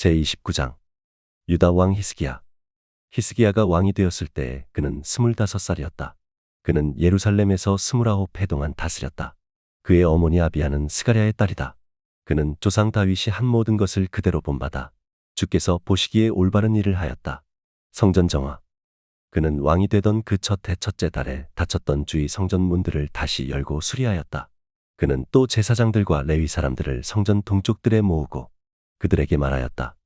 제29장 유다 왕 히스기야. 히스기야가 왕이 되었을 때 그는 25살이었다. 그는 예루살렘에서 29해 동안 다스렸다. 그의 어머니 아비야는 스가랴의 딸이다. 그는 조상 다윗이 한 모든 것을 그대로 본받아 주께서 보시기에 올바른 일을 하였다. 성전 정화. 그는 왕이 되던 그 첫 해 첫째 달에 닫혔던 주의 성전 문들을 다시 열고 수리하였다. 그는 또 제사장들과 레위 사람들을 성전 동쪽들에 모으고 그들에게 말하였다.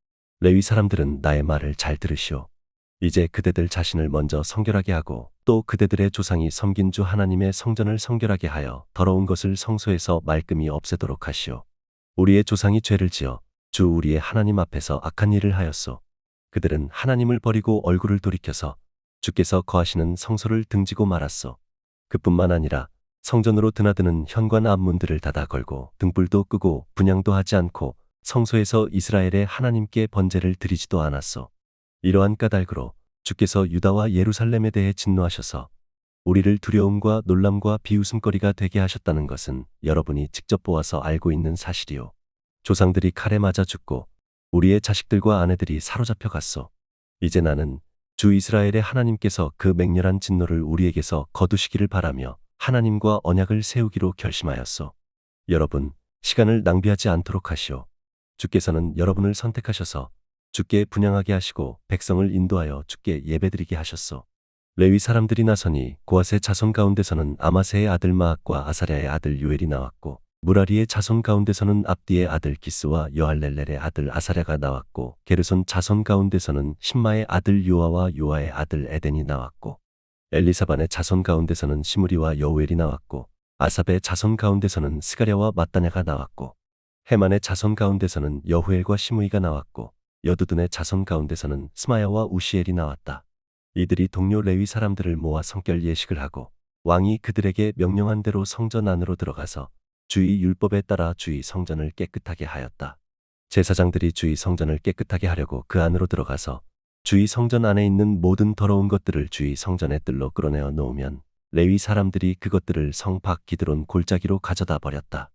레위 사람들은 나의 말을 잘 들으시오. 이제 그대들 자신을 먼저 성결하게 하고 또 그대들의 조상이 섬긴 주 하나님의 성전을 성결하게 하여 더러운 것을 성소에서 말끔히 없애도록 하시오. 우리의 조상이 죄를 지어 주 우리의 하나님 앞에서 악한 일을 하였소. 그들은 하나님을 버리고 얼굴을 돌이켜서 주께서 거하시는 성소를 등지고 말았소. 그뿐만 아니라 성전으로 드나드는 현관 앞문들을 닫아 걸고 등불도 끄고 분향도 하지 않고 성소에서 이스라엘의 하나님께 번제를 드리지도 않았소. 이러한 까닭으로 주께서 유다와 예루살렘에 대해 진노하셔서 우리를 두려움과 놀람과 비웃음거리가 되게 하셨다는 것은 여러분이 직접 보아서 알고 있는 사실이요. 조상들이 칼에 맞아 죽고 우리의 자식들과 아내들이 사로잡혀 갔소. 이제 나는 주 이스라엘의 하나님께서 그 맹렬한 진노를 우리에게서 거두시기를 바라며 하나님과 언약을 세우기로 결심하였소. 여러분, 시간을 낭비하지 않도록 하시오. 주께서는 여러분을 선택하셔서 주께 분향하게 하시고 백성을 인도하여 주께 예배드리게 하셨소. 레위 사람들이 나서니 고앗의 자손 가운데서는 아마세의 아들 마악과 아사랴의 아들 요엘이 나왔고 무라리의 자손 가운데서는 압디의 아들 기스와 여할렐렐의 아들 아사랴가 나왔고 게르손 자손 가운데서는 심마의 아들 요아와 요아의 아들 에덴이 나왔고 엘리사반의 자손 가운데서는 시므리와 여우엘이 나왔고 아삽의 자손 가운데서는 스가랴와 마따냐가 나왔고 헤만의 자손 가운데서는 여후엘과 시므이가 나왔고 여두둔의 자손 가운데서는 스마야와 우시엘이 나왔다. 이들이 동료 레위 사람들을 모아 성결 예식을 하고 왕이 그들에게 명령한 대로 성전 안으로 들어가서 주의 율법에 따라 주의 성전을 깨끗하게 하였다. 제사장들이 주의 성전을 깨끗하게 하려고 그 안으로 들어가서 주의 성전 안에 있는 모든 더러운 것들을 주의 성전의 뜰로 끌어내어 놓으면 레위 사람들이 그것들을 성 밖 기드론 골짜기로 가져다 버렸다.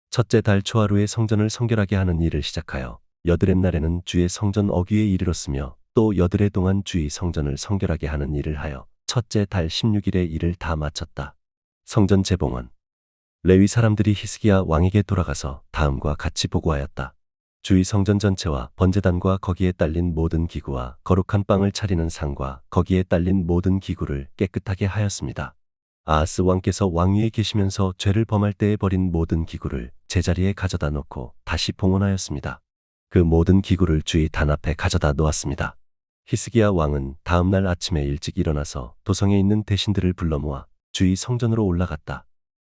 첫째 달 초하루에 성전을 성결하게 하는 일을 시작하여 여드렛 날에는 주의 성전 어귀에 이르렀으며 또 여드렛 동안 주의 성전을 성결하게 하는 일을 하여 첫째 달 16일에 일을 다 마쳤다. 성전 재봉헌. 레위 사람들이 히스기야 왕에게 돌아가서 다음과 같이 보고하였다. 주의 성전 전체와 번제단과 거기에 딸린 모든 기구와 거룩한 빵을 차리는 상과 거기에 딸린 모든 기구를 깨끗하게 하였습니다. 아하스 왕께서 왕위에 계시면서 죄를 범할 때에 버린 모든 기구를 제자리에 가져다 놓고 다시 봉헌하였습니다. 그 모든 기구를 주의 단 앞에 가져다 놓았습니다. 히스기야 왕은 다음 날 아침에 일찍 일어나서 도성에 있는 대신들을 불러 모아 주의 성전으로 올라갔다.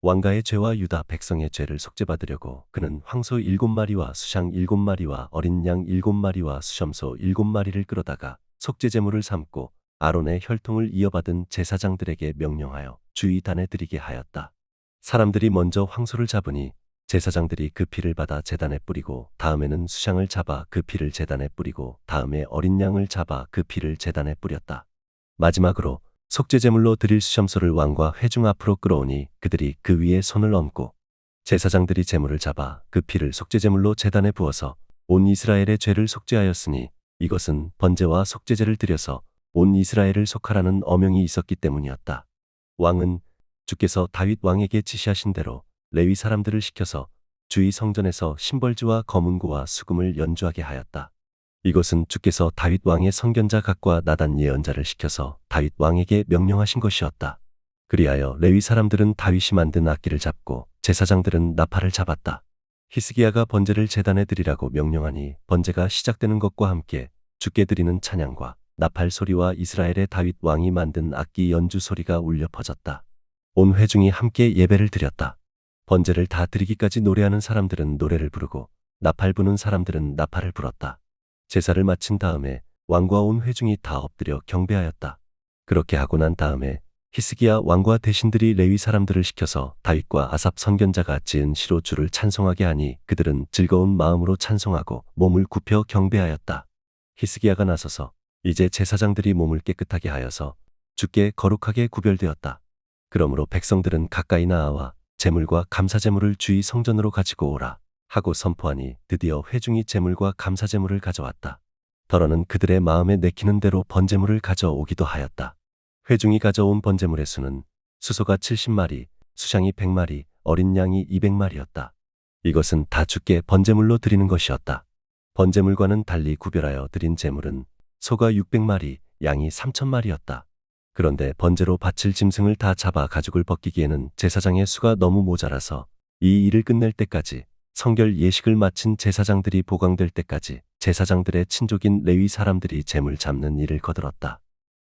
왕가의 죄와 유다 백성의 죄를 속죄받으려고 그는 황소 7마리와 수샹 7마리와 어린 양 7마리와 수염소 7마리를 끌어다가 속죄 제물을 삼고 아론의 혈통을 이어받은 제사장들에게 명령하여 주의 단에 드리게 하였다. 사람들이 먼저 황소를 잡으니 제사장들이 그 피를 받아 제단에 뿌리고 다음에는 수샹을 잡아 그 피를 제단에 뿌리고 다음에 어린 양을 잡아 그 피를 제단에 뿌렸다. 마지막으로 속죄제물로 드릴 수염소를 왕과 회중 앞으로 끌어오니 그들이 그 위에 손을 얹고 제사장들이 제물을 잡아 그 피를 속죄제물로 제단에 부어서 온 이스라엘의 죄를 속죄하였으니 이것은 번제와 속죄제를 드려서 온 이스라엘을 속하라는 어명이 있었기 때문이었다. 왕은 주께서 다윗 왕에게 지시하신 대로 레위 사람들을 시켜서 주의 성전에서 심벌주와 검은고와 수금을 연주하게 하였다. 이것은 주께서 다윗 왕의 선견자 갓과 나단 예언자를 시켜서 다윗 왕에게 명령하신 것이었다. 그리하여 레위 사람들은 다윗이 만든 악기를 잡고 제사장들은 나팔을 잡았다. 히스기야가 번제를 제단에 드리라고 명령하니 번제가 시작되는 것과 함께 주께 드리는 찬양과 나팔 소리와 이스라엘의 다윗 왕이 만든 악기 연주 소리가 울려 퍼졌다. 온 회중이 함께 예배를 드렸다. 번제를 다 드리기까지 노래하는 사람들은 노래를 부르고 나팔 부는 사람들은 나팔을 불었다. 제사를 마친 다음에 왕과 온 회중이 다 엎드려 경배하였다. 그렇게 하고 난 다음에 히스기야 왕과 대신들이 레위 사람들을 시켜서 다윗과 아삽 선견자가 지은 시로 주를 찬송하게 하니 그들은 즐거운 마음으로 찬송하고 몸을 굽혀 경배하였다. 히스기야가 나서서 이제 제사장들이 몸을 깨끗하게 하여서 주께 거룩하게 구별되었다. 그러므로 백성들은 가까이 나아와 제물과 감사제물을 주의 성전으로 가지고 오라 하고 선포하니 드디어 회중이 제물과 감사제물을 가져왔다. 더러는 그들의 마음에 내키는 대로 번제물을 가져오기도 하였다. 회중이 가져온 번제물의 수는 수소가 70마리, 수샹이 100마리, 어린 양이 200마리였다. 이것은 다 주께 번제물로 드리는 것이었다. 번제물과는 달리 구별하여 드린 제물은 소가 600마리, 양이 3000마리였다. 그런데 번제로 바칠 짐승을 다 잡아 가죽을 벗기기에는 제사장의 수가 너무 모자라서 이 일을 끝낼 때까지, 성결 예식을 마친 제사장들이 보강될 때까지 제사장들의 친족인 레위 사람들이 제물 잡는 일을 거들었다.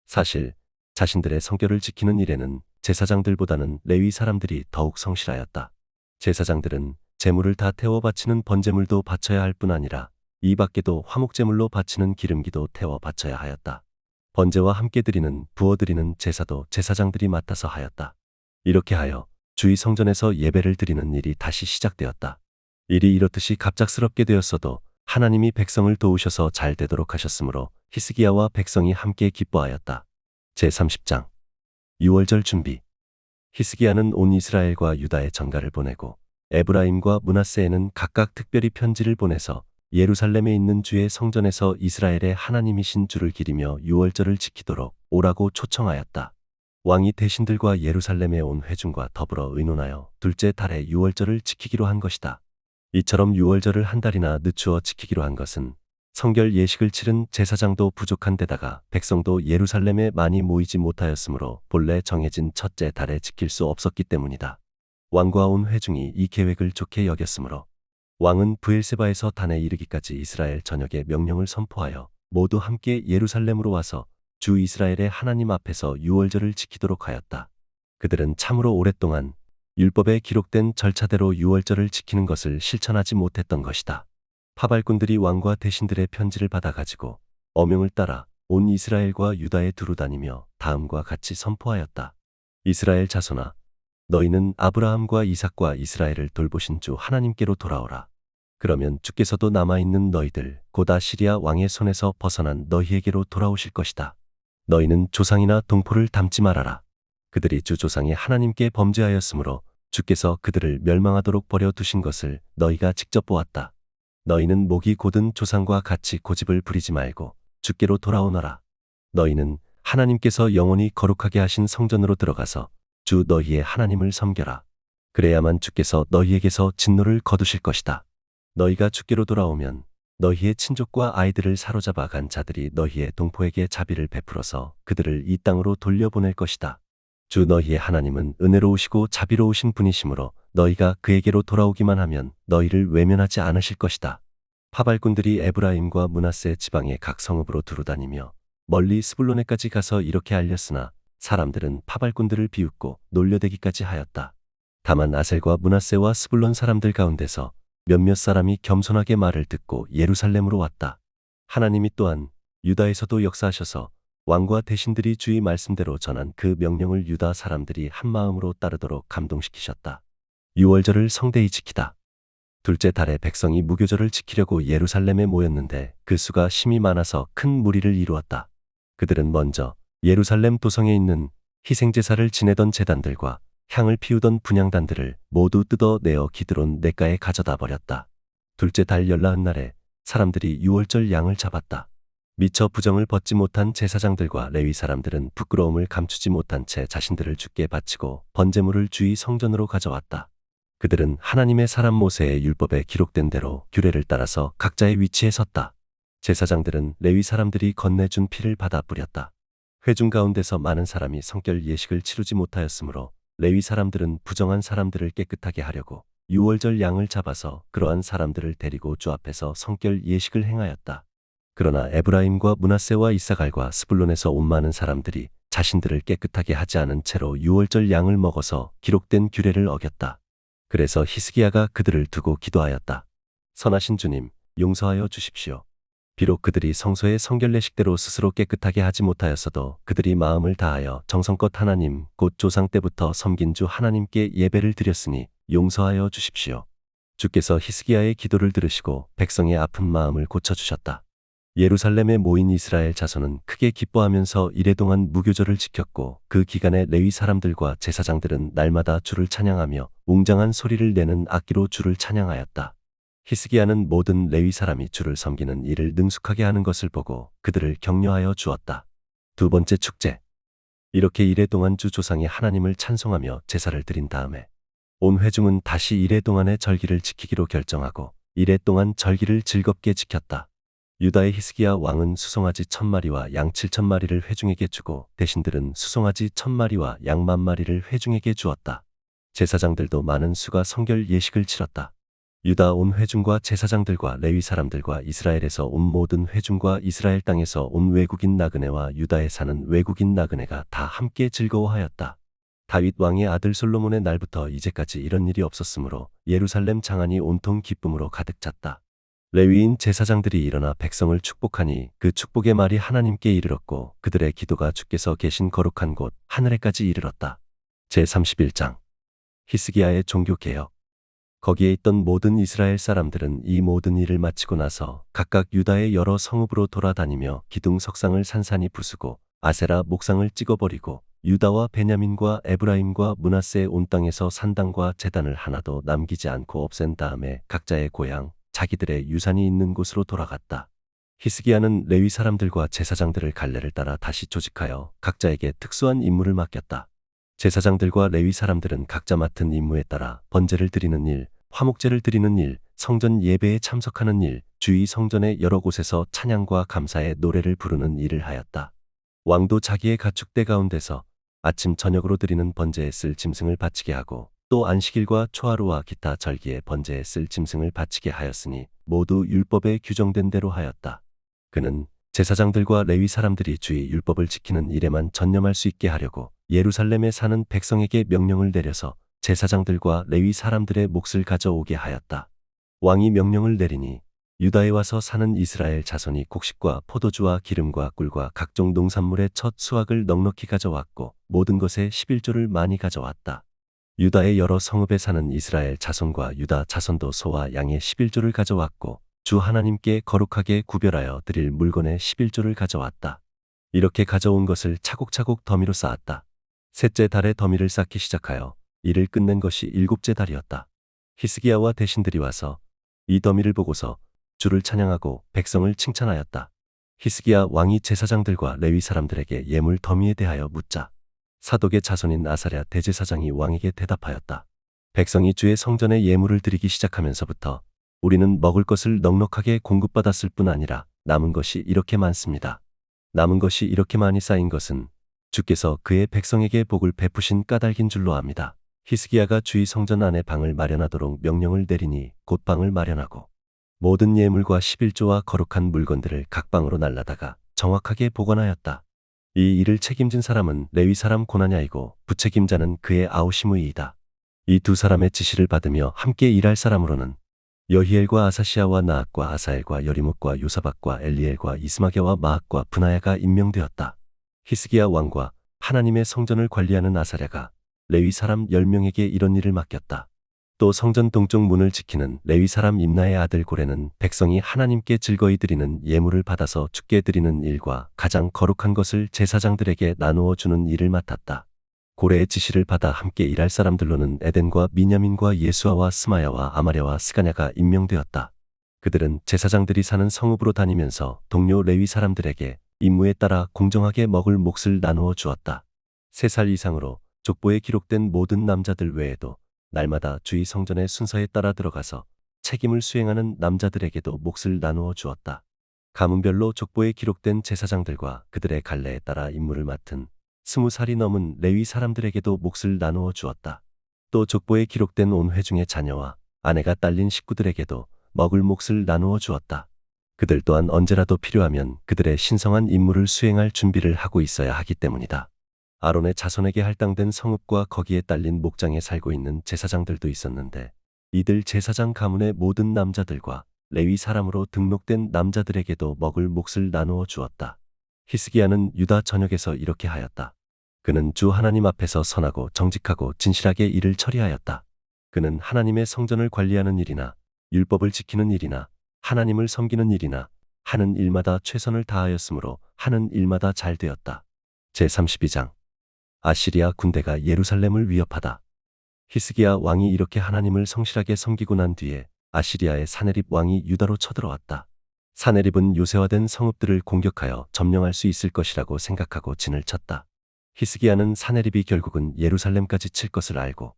사실 자신들의 성결을 지키는 일에는 제사장들보다는 레위 사람들이 더욱 성실하였다. 제사장들은 제물을 다 태워 바치는 번제물도 바쳐야 할 뿐 아니라 이 밖에도 화목제물로 바치는 기름기도 태워 바쳐야 하였다. 번제와 함께 드리는 부어드리는 제사도 제사장들이 맡아서 하였다. 이렇게 하여 주의 성전에서 예배를 드리는 일이 다시 시작되었다. 일이 이렇듯이 갑작스럽게 되었어도 하나님이 백성을 도우셔서 잘 되도록 하셨으므로 히스기야와 백성이 함께 기뻐하였다. 제30장 유월절 준비. 히스기야는 온 이스라엘과 유다에 전가를 보내고 에브라임과 므낫세에는 각각 특별히 편지를 보내서 예루살렘에 있는 주의 성전에서 이스라엘의 하나님이신 주를 기리며 유월절을 지키도록 오라고 초청하였다. 왕이 대신들과 예루살렘에 온 회중과 더불어 의논하여 둘째 달에 유월절을 지키기로 한 것이다. 이처럼 유월절을 한 달이나 늦추어 지키기로 한 것은 성결 예식을 치른 제사장도 부족한 데다가 백성도 예루살렘에 많이 모이지 못하였으므로 본래 정해진 첫째 달에 지킬 수 없었기 때문이다. 왕과 온 회중이 이 계획을 좋게 여겼으므로 왕은 브엘세바에서 단에 이르기까지 이스라엘 전역에 명령을 선포하여 모두 함께 예루살렘으로 와서 주 이스라엘의 하나님 앞에서 유월절을 지키도록 하였다. 그들은 참으로 오랫동안 율법에 기록된 절차대로 유월절을 지키는 것을 실천하지 못했던 것이다. 파발꾼들이 왕과 대신들의 편지를 받아가지고 어명을 따라 온 이스라엘과 유다에 두루 다니며 다음과 같이 선포하였다. 이스라엘 자손아, 너희는 아브라함과 이삭과 이스라엘을 돌보신 주 하나님께로 돌아오라. 그러면 주께서도 남아있는 너희들 곧 아시리아 왕의 손에서 벗어난 너희에게로 돌아오실 것이다. 너희는 조상이나 동포를 닮지 말아라. 그들이 주 조상의 하나님께 범죄하였으므로 주께서 그들을 멸망하도록 버려두신 것을 너희가 직접 보았다. 너희는 목이 곧은 조상과 같이 고집을 부리지 말고 주께로 돌아오너라. 너희는 하나님께서 영원히 거룩하게 하신 성전으로 들어가서 주 너희의 하나님을 섬겨라. 그래야만 주께서 너희에게서 진노를 거두실 것이다. 너희가 주께로 돌아오면 너희의 친족과 아이들을 사로잡아 간 자들이 너희의 동포에게 자비를 베풀어서 그들을 이 땅으로 돌려보낼 것이다. 주 너희의 하나님은 은혜로우시고 자비로우신 분이시므로 너희가 그에게로 돌아오기만 하면 너희를 외면하지 않으실 것이다. 파발꾼들이 에브라임과 므낫세 지방의 각 성읍으로 두루다니며 멀리 스불론에까지 가서 이렇게 알렸으나 사람들은 파발꾼들을 비웃고 놀려대기까지 하였다. 다만 아셀과 므낫세와 스불론 사람들 가운데서 몇몇 사람이 겸손하게 말을 듣고 예루살렘으로 왔다. 하나님이 또한 유다에서도 역사하셔서 왕과 대신들이 주의 말씀대로 전한 그 명령을 유다 사람들이 한마음으로 따르도록 감동시키셨다. 유월절을 성대히 지키다. 둘째 달에 백성이 무교절을 지키려고 예루살렘에 모였는데 그 수가 심히 많아서 큰 무리를 이루었다. 그들은 먼저 예루살렘 도성에 있는 희생제사를 지내던 제단들과 향을 피우던 분향단들을 모두 뜯어내어 기드론 냇가에 가져다 버렸다. 둘째 달 열나은 날에 사람들이 유월절 양을 잡았다. 미처 부정을 벗지 못한 제사장들과 레위 사람들은 부끄러움을 감추지 못한 채 자신들을 주께 바치고 번제물을 주의 성전으로 가져왔다. 그들은 하나님의 사람 모세의 율법에 기록된 대로 규례를 따라서 각자의 위치에 섰다. 제사장들은 레위 사람들이 건네준 피를 받아 뿌렸다. 회중 가운데서 많은 사람이 성결 예식을 치르지 못하였으므로 레위 사람들은 부정한 사람들을 깨끗하게 하려고 유월절 양을 잡아서 그러한 사람들을 데리고 주 앞에서 성결 예식을 행하였다. 그러나 에브라임과 므낫세와 이사갈과 스불론에서 온 많은 사람들이 자신들을 깨끗하게 하지 않은 채로 유월절 양을 먹어서 기록된 규례를 어겼다. 그래서 히스기야가 그들을 두고 기도하였다. 선하신 주님, 용서하여 주십시오. 비록 그들이 성소의 성결례식대로 스스로 깨끗하게 하지 못하였어도 그들이 마음을 다하여 정성껏 하나님 곧 조상 때부터 섬긴 주 하나님께 예배를 드렸으니 용서하여 주십시오. 주께서 히스기야의 기도를 들으시고 백성의 아픈 마음을 고쳐주셨다. 예루살렘에 모인 이스라엘 자손은 크게 기뻐하면서 이래동안 무교절을 지켰고 그 기간에 레위 사람들과 제사장들은 날마다 주를 찬양하며 웅장한 소리를 내는 악기로 주를 찬양하였다. 히스기야는 모든 레위 사람이 주를 섬기는 일을 능숙하게 하는 것을 보고 그들을 격려하여 주었다. 두 번째 축제. 이렇게 이래 동안 주 조상이 하나님을 찬송하며 제사를 드린 다음에 온 회중은 다시 이래 동안의 절기를 지키기로 결정하고 이래 동안 절기를 즐겁게 지켰다. 유다의 히스기야 왕은 수송아지 1000마리와 양 7000마리를 회중에게 주고 대신들은 수송아지 1000마리와 양 10,000마리를 회중에게 주었다. 제사장들도 많은 수가 성결 예식을 치렀다. 유다 온 회중과 제사장들과 레위 사람들과 이스라엘에서 온 모든 회중과 이스라엘 땅에서 온 외국인 나그네와 유다에 사는 외국인 나그네가 다 함께 즐거워하였다. 다윗 왕의 아들 솔로몬의 날부터 이제까지 이런 일이 없었으므로 예루살렘 장안이 온통 기쁨으로 가득 찼다. 레위인 제사장들이 일어나 백성을 축복하니 그 축복의 말이 하나님께 이르렀고 그들의 기도가 주께서 계신 거룩한 곳 하늘에까지 이르렀다. 제31장 히스기야의 종교개혁. 거기에 있던 모든 이스라엘 사람들은 이 모든 일을 마치고 나서 각각 유다의 여러 성읍으로 돌아다니며 기둥 석상을 산산히 부수고 아세라 목상을 찍어버리고 유다와 베냐민과 에브라임과 므낫세의 온 땅에서 산당과 제단을 하나도 남기지 않고 없앤 다음에 각자의 고향, 자기들의 유산이 있는 곳으로 돌아갔다. 히스기야는 레위 사람들과 제사장들을 갈래를 따라 다시 조직하여 각자에게 특수한 임무를 맡겼다. 제사장들과 레위 사람들은 각자 맡은 임무에 따라 번제를 드리는 일, 화목제를 드리는 일, 성전 예배에 참석하는 일, 주위 성전의 여러 곳에서 찬양과 감사의 노래를 부르는 일을 하였다. 왕도 자기의 가축대 가운데서 아침 저녁으로 드리는 번제에 쓸 짐승을 바치게 하고 또 안식일과 초하루와 기타 절기에 번제에 쓸 짐승을 바치게 하였으니 모두 율법에 규정된 대로 하였다. 그는 제사장들과 레위 사람들이 주의 율법을 지키는 일에만 전념할 수 있게 하려고 예루살렘에 사는 백성에게 명령을 내려서 제사장들과 레위 사람들의 몫을 가져오게 하였다. 왕이 명령을 내리니 유다에 와서 사는 이스라엘 자손이 곡식과 포도주와 기름과 꿀과 각종 농산물의 첫 수확을 넉넉히 가져왔고 모든 것에 11조를 많이 가져왔다. 유다의 여러 성읍에 사는 이스라엘 자손과 유다 자손도 소와 양의 11조를 가져왔고 주 하나님께 거룩하게 구별하여 드릴 물건의 11조를 가져왔다. 이렇게 가져온 것을 차곡차곡 더미로 쌓았다. 셋째 달에 더미를 쌓기 시작하여 이를 끝낸 것이 7째 달이었다. 히스기야와 대신들이 와서 이 더미를 보고서 주를 찬양하고 백성을 칭찬하였다. 히스기야 왕이 제사장들과 레위 사람들에게 예물 더미에 대하여 묻자 사독의 자손인 아사랴 대제사장이 왕에게 대답하였다. 백성이 주의 성전에 예물을 드리기 시작하면서부터 우리는 먹을 것을 넉넉하게 공급받았을 뿐 아니라 남은 것이 이렇게 많습니다. 남은 것이 이렇게 많이 쌓인 것은 주께서 그의 백성에게 복을 베푸신 까닭인 줄로 압니다. 히스기야가 주의 성전 안에 방을 마련하도록 명령을 내리니 곧 방을 마련하고 모든 예물과 11조와 거룩한 물건들을 각 방으로 날라다가 정확하게 보관하였다. 이 일을 책임진 사람은 레위 사람 고나냐이고 부책임자는 그의 아우시므이이다. 이 두 사람의 지시를 받으며 함께 일할 사람으로는 여히엘과 아사시아와 나악과 아사엘과 여리목과 요사박과 엘리엘과 이스마게와 마악과 브나야가 임명되었다. 히스기야 왕과 하나님의 성전을 관리하는 아사랴가 레위 사람 10명에게 이런 일을 맡겼다. 또 성전 동쪽 문을 지키는 레위 사람 임나의 아들 고레는 백성이 하나님께 즐거이 드리는 예물을 받아서 주께 드리는 일과 가장 거룩한 것을 제사장들에게 나누어 주는 일을 맡았다. 고레의 지시를 받아 함께 일할 사람들로는 에덴과 미냐민과 예수아와 스마야와 아마랴와 스가냐가 임명되었다. 그들은 제사장들이 사는 성읍으로 다니면서 동료 레위 사람들에게 임무에 따라 공정하게 먹을 몫을 나누어 주었다. 3살 이상으로 족보에 기록된 모든 남자들 외에도 날마다 주의 성전의 순서에 따라 들어가서 책임을 수행하는 남자들에게도 몫을 나누어 주었다. 가문별로 족보에 기록된 제사장들과 그들의 갈래에 따라 임무를 맡은 20살이 넘은 레위 사람들에게도 몫을 나누어 주었다. 또 족보에 기록된 온 회중의 자녀와 아내가 딸린 식구들에게도 먹을 몫을 나누어 주었다. 그들 또한 언제라도 필요하면 그들의 신성한 임무를 수행할 준비를 하고 있어야 하기 때문이다. 아론의 자손에게 할당된 성읍과 거기에 딸린 목장에 살고 있는 제사장들도 있었는데 이들 제사장 가문의 모든 남자들과 레위 사람으로 등록된 남자들에게도 먹을 몫을 나누어 주었다. 히스기야는 유다 전역에서 이렇게 하였다. 그는 주 하나님 앞에서 선하고 정직하고 진실하게 일을 처리하였다. 그는 하나님의 성전을 관리하는 일이나 율법을 지키는 일이나 하나님을 섬기는 일이나 하는 일마다 최선을 다하였으므로 하는 일마다 잘 되었다. 제32장 아시리아 군대가 예루살렘을 위협하다. 히스기야 왕이 이렇게 하나님을 성실하게 섬기고 난 뒤에 아시리아의 사네립 왕이 유다로 쳐들어왔다. 사네립은 요새화된 성읍들을 공격하여 점령할 수 있을 것이라고 생각하고 진을 쳤다. 히스기야는 사네립이 결국은 예루살렘까지 칠 것을 알고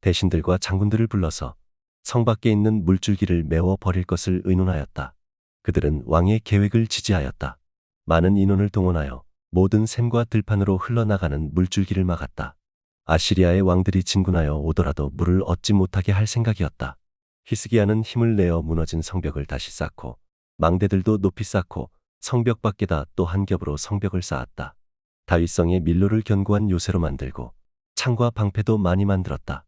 대신들과 장군들을 불러서 성 밖에 있는 물줄기를 메워 버릴 것을 의논하였다. 그들은 왕의 계획을 지지하였다. 많은 인원을 동원하여 모든 샘과 들판으로 흘러나가는 물줄기를 막았다. 아시리아의 왕들이 진군하여 오더라도 물을 얻지 못하게 할 생각이었다. 히스기야는 힘을 내어 무너진 성벽을 다시 쌓고 망대들도 높이 쌓고 성벽 밖에다 또 한 겹으로 성벽을 쌓았다. 다윗성에 밀로를 견고한 요새로 만들고 창과 방패도 많이 만들었다.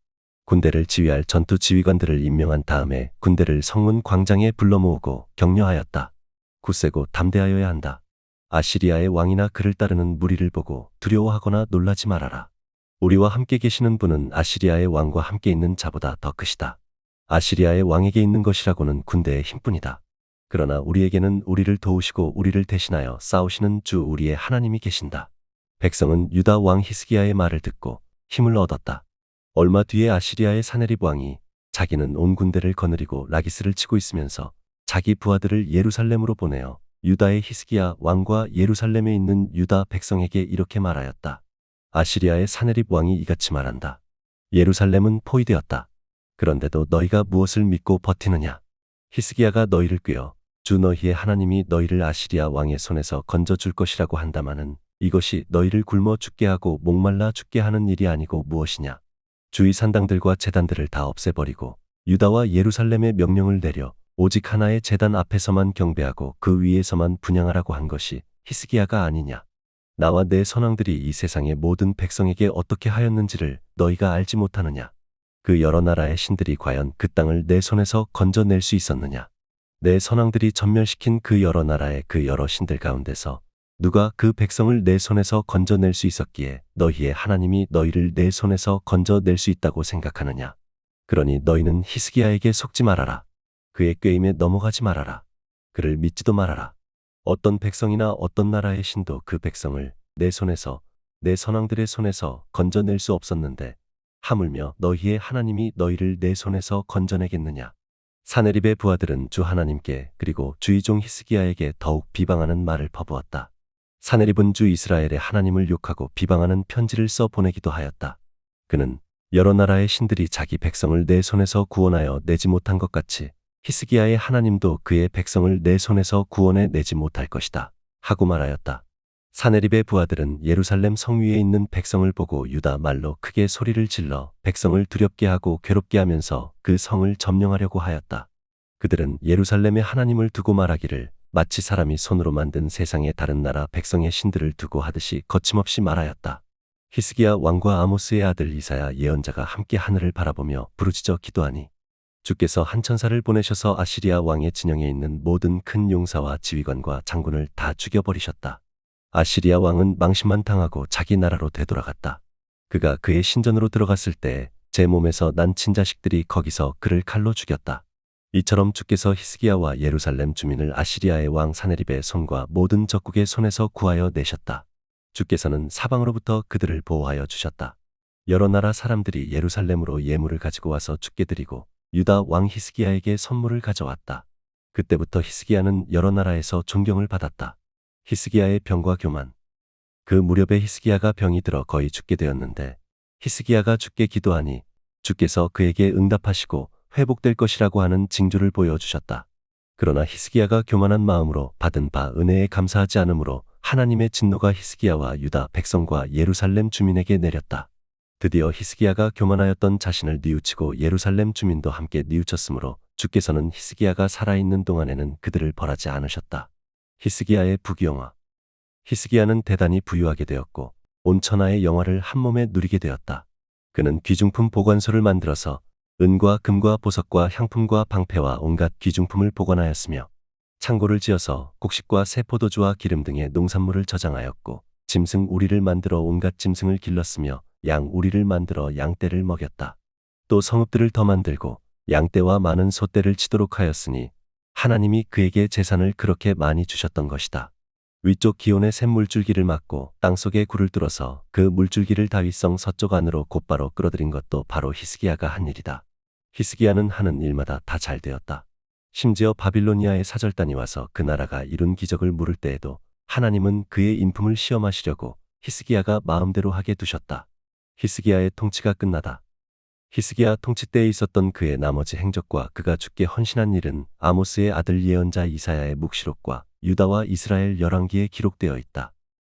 군대를 지휘할 전투 지휘관들을 임명한 다음에 군대를 성문 광장에 불러 모으고 격려하였다. 굳세고 담대하여야 한다. 아시리아의 왕이나 그를 따르는 무리를 보고 두려워하거나 놀라지 말아라. 우리와 함께 계시는 분은 아시리아의 왕과 함께 있는 자보다 더 크시다. 아시리아의 왕에게 있는 것이라고는 군대의 힘뿐이다. 그러나 우리에게는 우리를 도우시고 우리를 대신하여 싸우시는 주 우리의 하나님이 계신다. 백성은 유다 왕 히스기야의 말을 듣고 힘을 얻었다. 얼마 뒤에 아시리아의 사네립 왕이 자기는 온 군대를 거느리고 라기스를 치고 있으면서 자기 부하들을 예루살렘으로 보내어 유다의 히스기야 왕과 예루살렘에 있는 유다 백성에게 이렇게 말하였다. 아시리아의 사네립 왕이 이같이 말한다. 예루살렘은 포위되었다. 그런데도 너희가 무엇을 믿고 버티느냐? 히스기야가 너희를 꾀어 주 너희의 하나님이 너희를 아시리아 왕의 손에서 건져줄 것이라고 한다마는 이것이 너희를 굶어 죽게 하고 목말라 죽게 하는 일이 아니고 무엇이냐? 주위 산당들과 제단들을 다 없애버리고 유다와 예루살렘에 명령을 내려 오직 하나의 제단 앞에서만 경배하고 그 위에서만 분향하라고 한 것이 히스기야가 아니냐? 나와 내 선왕들이 이 세상의 모든 백성에게 어떻게 하였는지를 너희가 알지 못하느냐? 그 여러 나라의 신들이 과연 그 땅을 내 손에서 건져낼 수 있었느냐? 내 선왕들이 전멸시킨 그 여러 나라의 그 여러 신들 가운데서 누가 그 백성을 내 손에서 건져낼 수 있었기에 너희의 하나님이 너희를 내 손에서 건져낼 수 있다고 생각하느냐? 그러니 너희는 히스기야에게 속지 말아라. 그의 꾀임에 넘어가지 말아라. 그를 믿지도 말아라. 어떤 백성이나 어떤 나라의 신도 그 백성을 내 손에서 내 선왕들의 손에서 건져낼 수 없었는데 하물며 너희의 하나님이 너희를 내 손에서 건져내겠느냐? 사네립의 부하들은 주 하나님께 그리고 주의 종 히스기야에게 더욱 비방하는 말을 퍼부었다. 사네립은 주 이스라엘의 하나님을 욕하고 비방하는 편지를 써 보내기도 하였다. 그는 여러 나라의 신들이 자기 백성을 내 손에서 구원하여 내지 못한 것 같이 히스기야의 하나님도 그의 백성을 내 손에서 구원해 내지 못할 것이다 하고 말하였다. 사네립의 부하들은 예루살렘 성 위에 있는 백성을 보고 유다 말로 크게 소리를 질러 백성을 두렵게 하고 괴롭게 하면서 그 성을 점령하려고 하였다. 그들은 예루살렘의 하나님을 두고 말하기를 마치 사람이 손으로 만든 세상의 다른 나라 백성의 신들을 두고 하듯이 거침없이 말하였다. 히스기야 왕과 아모스의 아들 이사야 예언자가 함께 하늘을 바라보며 부르짖어 기도하니 주께서 한 천사를 보내셔서 아시리아 왕의 진영에 있는 모든 큰 용사와 지휘관과 장군을 다 죽여버리셨다. 아시리아 왕은 망신만 당하고 자기 나라로 되돌아갔다. 그가 그의 신전으로 들어갔을 때 제 몸에서 난 친자식들이 거기서 그를 칼로 죽였다. 이처럼 주께서 히스기야와 예루살렘 주민을 아시리아의 왕 사네립의 손과 모든 적국의 손에서 구하여 내셨다. 주께서는 사방으로부터 그들을 보호하여 주셨다. 여러 나라 사람들이 예루살렘으로 예물을 가지고 와서 주께 드리고 유다 왕 히스기야에게 선물을 가져왔다. 그때부터 히스기야는 여러 나라에서 존경을 받았다. 히스기야의 병과 교만. 그 무렵에 히스기야가 병이 들어 거의 죽게 되었는데 히스기야가 주께 기도하니 주께서 그에게 응답하시고 회복될 것이라고 하는 징조를 보여주셨다. 그러나 히스기야가 교만한 마음으로 받은 바 은혜에 감사하지 않으므로 하나님의 진노가 히스기야와 유다 백성과 예루살렘 주민에게 내렸다. 드디어 히스기야가 교만하였던 자신을 뉘우치고 예루살렘 주민도 함께 뉘우쳤으므로 주께서는 히스기야가 살아있는 동안에는 그들을 벌하지 않으셨다. 히스기야의 부귀영화. 히스기야는 대단히 부유하게 되었고 온 천하의 영화를 한 몸에 누리게 되었다. 그는 귀중품 보관소를 만들어서 은과 금과 보석과 향품과 방패와 온갖 귀중품을 보관하였으며 창고를 지어서 곡식과 새 포도주와 기름 등의 농산물을 저장하였고 짐승 우리를 만들어 온갖 짐승을 길렀으며 양 우리를 만들어 양떼를 먹였다. 또 성읍들을 더 만들고 양떼와 많은 소떼를 치도록 하였으니 하나님이 그에게 재산을 그렇게 많이 주셨던 것이다. 위쪽 기온의 샘물줄기를 막고 땅속에 굴을 뚫어서 그 물줄기를 다윗성 서쪽 안으로 곧바로 끌어들인 것도 바로 히스기야가 한 일이다. 히스기야는 하는 일마다 다 잘 되었다. 심지어 바빌로니아의 사절단이 와서 그 나라가 이룬 기적을 물을 때에도 하나님은 그의 인품을 시험하시려고 히스기야가 마음대로 하게 두셨다. 히스기야의 통치가 끝나다. 히스기야 통치 때에 있었던 그의 나머지 행적과 그가 죽게 헌신한 일은 아모스의 아들 예언자 이사야의 묵시록과 유다와 이스라엘 열왕기에 기록되어 있다.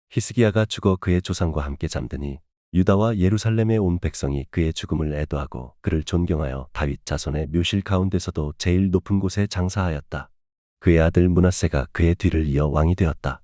히스기야가 죽어 그의 조상과 함께 잠드니 유다와 예루살렘에 온 백성이 그의 죽음을 애도하고 그를 존경하여 다윗 자손의 묘실 가운데서도 제일 높은 곳에 장사하였다. 그의 아들 므낫세가 그의 뒤를 이어 왕이 되었다.